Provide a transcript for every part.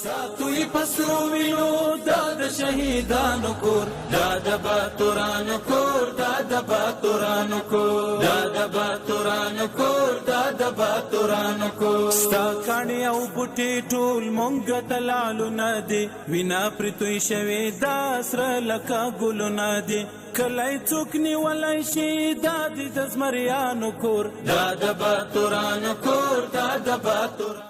ساتوی پسرو وینو دا د شهیدانو کور، دا د باتورانو کور، دا د باتورانو کور، دا د باتورانو کور، دا د باتورانو کور. ستا کاڼي او بوټي ټول مونږ ته لالونه دي، وینا پرې توی شوې دا سره لکه ګلونه دي. کلی څوک نیولی شي دا د زمریانو کور، دا د باتورانو کور، دا د باتورانو.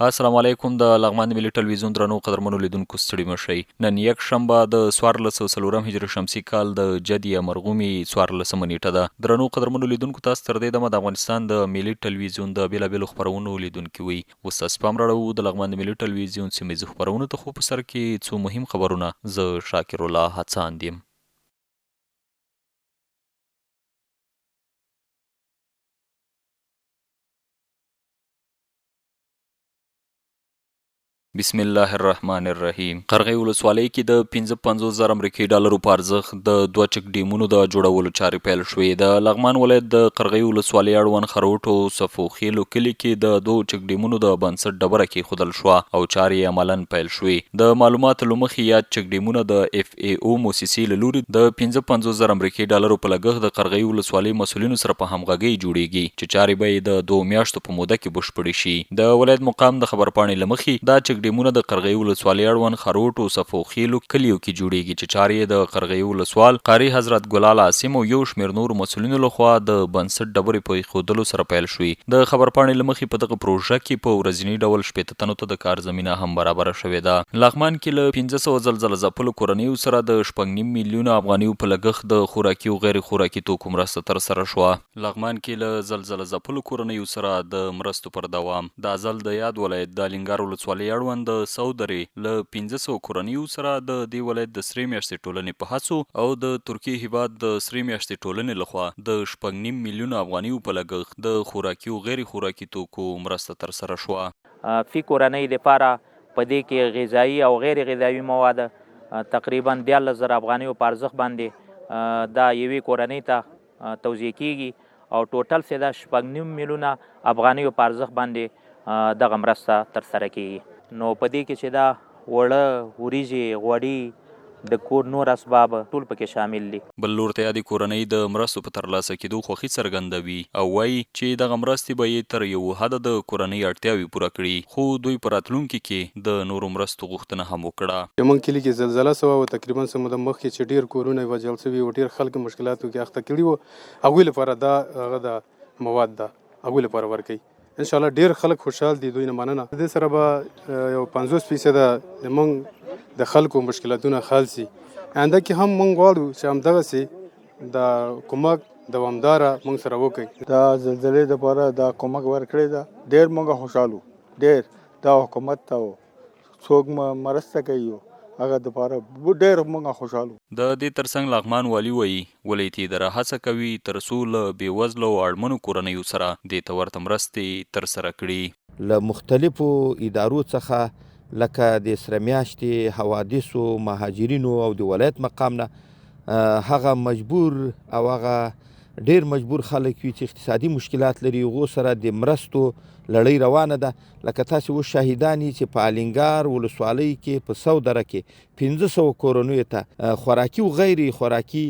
السلام علیکم. د لغمان ملي ټلویزیون درنو قدرمنو لیدونکو ستړي مشئ. نن یک شنبه د 1404 هجري شمسي کال د جدي مرغومي 14مه نیټه ده. درنو قدرمنو لیدونکو تاسو تر دې دمه د افغانستان د ملي ټلویزیون د بیلابیلو خپرونو لیدونکي وي. اوس تاسو پام راړو د لغمان ملي ټلویزیون سیمهیزو خپرونو ته. خو په سر کې څو مهم خبرونه. زه شاکر الله هڅاند یم. بسم الله الرحمن الرحیم. قرغې ولسوالۍ کې د 55,000 امریکایي ډالرو په ارزښت د 2 چک ډیمونو د جوړولو چارې پیل شوې. د لغمان ولایت د قرغې ولسوالۍ اړوند خروټو صفوخیلو کلي کې د 2 چک ډیمونو د بنسټ ډبره کېښودل شوه او چارې عملاً پیل شوې. د معلوماتو له مخې یاد چک ډیمونه د FAO موسسې له لوري د 55,000 امریکایي ډالرو په لګښت د قرغې ولسوالۍ مسؤلینو سره په همغږۍ جوړیږي چې چارې به یې د 2 میاشتو په موده کې بشپړې شي. د ولایت مقام د خبرپاڼې له مخې دا چک ډیمونه د قرغې ولسوالۍ اړوند خروټو صفوخیلو کلیو کې جوړیږي چې چارې یې د قرغې ولسوال قاري حضرت ګلال عاصم او یو شمېر نورو مسؤلینو لخوا د بنسټ ډبرې په ایښودلو سره پیل شوې. د خبرپاڼې له مخې په دغه پروژه کې په ورځني ډول 80 تنو ته د کار زمینه هم برابره شوې ده. لغمان کې له 1500 زلزله ځپلو کورنیو سره د 6.5 میلیونه افغانیو په لګښت د خوراکي او غیر خوراکي توکو مرسته ترسره شوه. لغمان کې له زلزله ځپلو کورنیو سره د مرستو پر دوام د ازل د یاد ولایت د الینګار ولسوالۍ اړوند د سودرې له 1500 کورنیو سره د دې ولایت د سرې میاشتې ټولنې په هڅو او د ترکیې هیواد د سرې میاشتې ټولنې لخوا د 6.5 میلیونه افغانیو په لګښت د خوراکي او غیر خوراکي توکو مرسته ترسره شوه. فی کورنۍ لپاره په دې کې غذایی او غیر غذایی مواد تقریبا 14,000 افغانیو په ارزښت باندې دا یوې کورنۍ ته توزیع کیږي او ټوټل څه ده 6.5 میلیونه افغانیو په ارزښت باندې دغه مرسته ترسره کیږي. نو په دې کې چې دا وړه وریجې غوړي د کور نور اسباب ټول پکې شامل دي. بل لور ته یادې کورنۍ د مرستو په ترلاسه کېدو خوښي څرګندوي او وایي چې دغه مرستې به یې تر یو حده د کورنۍ اړتیاوې پوره کړي، خو دوی په راتلونکي کې د نورو مرستو غوښتنه هم وکړه. زموږ کلي کې زلزله سوه او تقریبا څه موده مخکې چې ډېر کورونه یې ویجاړ سوي او ډېر خلک مشکلاتو کې اخته کړي وو، هغوی لپاره دا هغه د مواد ده هغوی لپاره ورکوي. انشاءالله ډېر خلک خوشحال دي، دوی نه مننه. دې سره به یو 50% زموږ د خلکو مشکلاتونه حل شي. آینده کې هم موږ غواړو چې همدغسې د کومک دوامداره موږ سره وکړي. دا زلزلې دپاره دا کومک ورکړې ده، ډېر موږ خوشحالو، ډېر دا حکومت ته څوک مرسته کوي هغه دپاره ډېر موږ خوشحالو. د دې ترڅنګ لغمان والي وایي ولایتي اداره هڅه کوي تر څو له بېوزلو او اړمنو کورنیو سره دې ته ورته مرستې ترسره کړي. له مختلفو ادارو څخه لکه د سره میاشتې حوادثو مهاجرینو او د ولایت مقام نه هغه مجبور او هغه ډېر مجبور خلک وي چې اقتصادي مشکلات لري، هغو سره د مرستو لړۍ روانه ده. لکه تاسې اوس شاهدان یې چې په الینګار ولسوالۍ کې په سودره کې 1500 کورنیو ته خوراکي او غیر خوراکي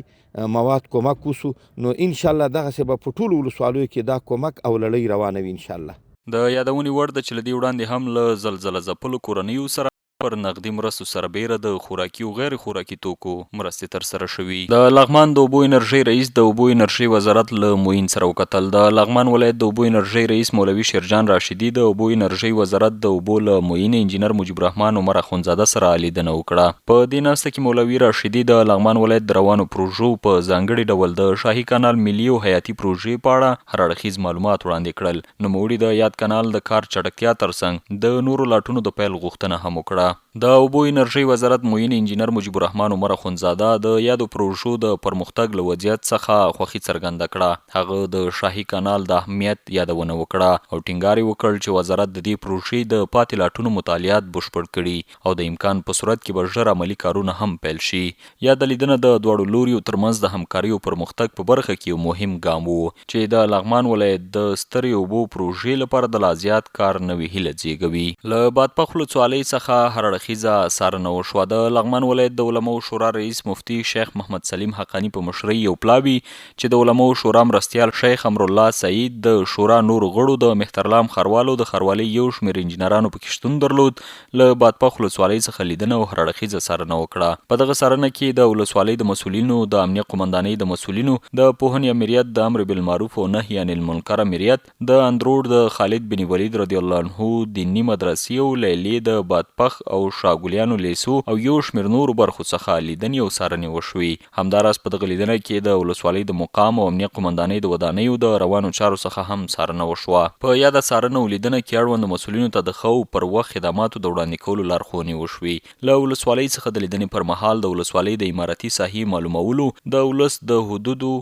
مواد کومک وسو. نو انشاءالله دغسې به په ټولو ولسوالیو کې دا کومک او لړۍ روانه وي انشاءالله. د یادونې وړ ده چې له دې وړاندې هم له زلزله ځپلو کورنیو سره پر نقدي مرستو سره بیره د خوراکي او غیر خوراکي توکو مرستې ترسره شوي. د لغمان د اوبو انرژۍ رئیس د اوبو انرژۍ وزارت له معین سره وکتل. د لغمان ولایت د اوبو انرژۍ رئیس مولوي شیرجان راشدي د اوبو انرژۍ وزارت د اوبو له معین انجینر مجیب الرحمن عمر اخونزاده سره لیدنه وکړه. په دې ناسته کې مولوي راشدي د لغمان ولایت د روانو پروژو په ځانګړي ډول د شاهي کانال ملي او حیاتي پروژې په اړه هر اړخیز معلومات وړاندې کړل. نوموړي د یاد کانال د کار چټکتیا ترڅنګ د نورو لاټونو د پیل غوښتنه هم وکړه. د اوبو انرژۍ وزارت معین انجینر مجيب الرحمن عمر اخوندزاده د یادو پروژو د پرمختګ له وضعیت څخه خوښي څرګنده کړه. هغه د شاهي کانال د اهمیت یادونه وکړه او ټینګار وکړ چې وزارت د دې پروژې د پاتې لاټونو مطالعات بشپړ کړي او د امکان په صورت کې به ژر عملي کارونه هم پیل شي. یاده لیدنه د دواړو لوریو ترمنځ د همکارۍ او پرمختګ په برخه کې یو مهم ګام و چې د لغمان ولایت د سترې اوبو پروژې لپاره د لا زیات کار نوې هیله زیږوي. له بادپخ ولسوالۍ څخه هر اړخیزه څارنه وشوه. د لغمان ولایت د علماو شورا رئیس مفتي شیخ محمد سلیم حقانی په مشرۍ یو پلاوي چې د علماو شورا مرستیال شیخ امرالله سعید د شورا نورو غړو د مهترلام خروالو د خروالۍ یو شمېر انجینرانو پکې شتون درلود. له بادپخ ولسوالۍ څخه لیدنه او هر اړخیزه څارنه وکړه. په دغه څارنه کې د ولسوالۍ د مسؤلینو، د امنیه قومندانۍ د مسؤلینو، د پوهنې امریت، د امر بالمعروف او نهي عن المنکر امریت، د اندرور د خالد بن ولید رضی الله عنه دینی مدرسې او لیلې د بادپخ او شاګولیانو لیسو او یو شمېر نورو برخو څخه لیدنې او څارنې وشوې. همداراز په دغه لیدنه کې د ولسوالۍ د مقام او امنیه قومندانۍ د ودانیو د روانو چارو څخه هم څارنه وشوه. په یاده څارنه او لیدنه کې اړوند مسؤلینو ته د ښه پر وخت خدماتو د وړاندې کولو لارښوونې وشوې. له ولسوالۍ څخه د لیدنې پر مهال د ولسوالۍ د عمارتي ساحې معلومولو، د ولس د حدودو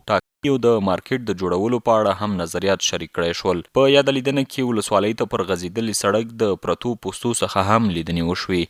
او د مارکیټ د جوړولو په اړه هم نظریات شریک کړای شول. په یاده لیدنه کې ولسوالۍ ته پر غځېدلي سړک د پرتو پوستو څخه هم لیدنې وشوې.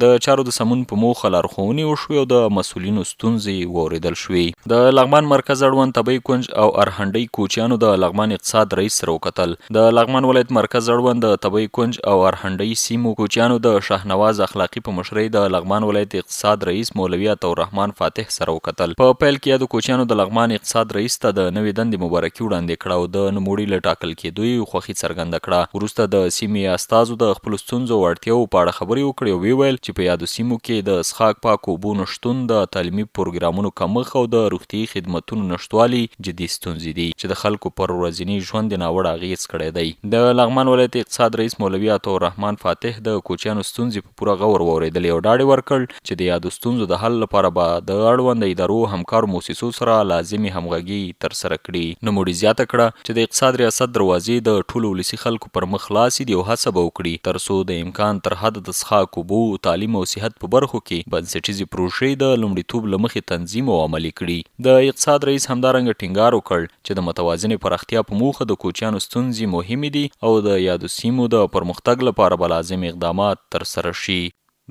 د چارو د سمون په موخه لارښوونې وشوې او د مسؤلینو ستونزې واورېدل شوې. د لغمان مرکز اړوند طبی کونج او ارهنډۍ کوچیانو د لغمان اقتصاد رئیس سره وکتل. د لغمان ولایت مرکز اړوند د طبی کونج او ارهنډۍ سیمو کوچیانو د شاهنواز اخلاقی په مشرۍ د لغمان ولایت اقتصاد رئیس مولوي عطاالرحمن فاتح سره وکتل. په پیل کې یادو کوچیانو د لغمان اقتصاد رئیس ته د نوې دندې مبارکي وړاندې کړه او د نوموړي له ټاکل کېدو یې خوښي څرګنده کړه. وروسته د سیمې استازو د خپلو ستونزو او اړتیاوو په اړه خبرې وکړې او ویل چې په یادو سیمو کې د څښاک پاکو اوبو نشتون، د تعلیمي پروګرامونو کمښت او د روغتیایي خدمتونو نشتوالي جدي ستونزې دي چې د خلکو پر ورځني ژوند ناوړه اغېز کړی دی. د لغمان ولایت اقتصاد رئیس مولوي عطاالرحمن فاتح د کوچیانو ستونزې په پوره غور واورېدلې او ډاډ یې ورکړ چې د یادو ستونزو د حل لپاره به د اړوند ادارو همکارو مؤسسو سره لازمي همغږي ترسره کړي. نوموړي زیاته کړه چې د اقتصاد ریاست دروازې د ټولو ولسي خلکو پر مخ خلاصې دي او هڅه به وکړي ترڅو د امکان تر حده د څښاک اوبو، تعلیم او صحت په برخو کې بنسټیزې پروژې د لومړیتوب له مخې تنظیم او عملي کړي. د اقتصاد رئیس همدارنګه ټینګار وکړ چې د متوازنې پراختیا په موخه د کوچیانو ستونزې مهمې دي او د یادو سیمو د پرمختګ لپاره به لازم اقدامات ترسره شي.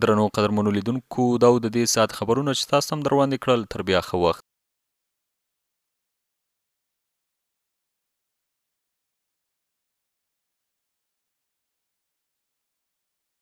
درنو قدرمنو لیدونکو، دا د دې ساعت خبرونه چې تاسو هم در وړاندې کړل. تر بیا ښه وخت.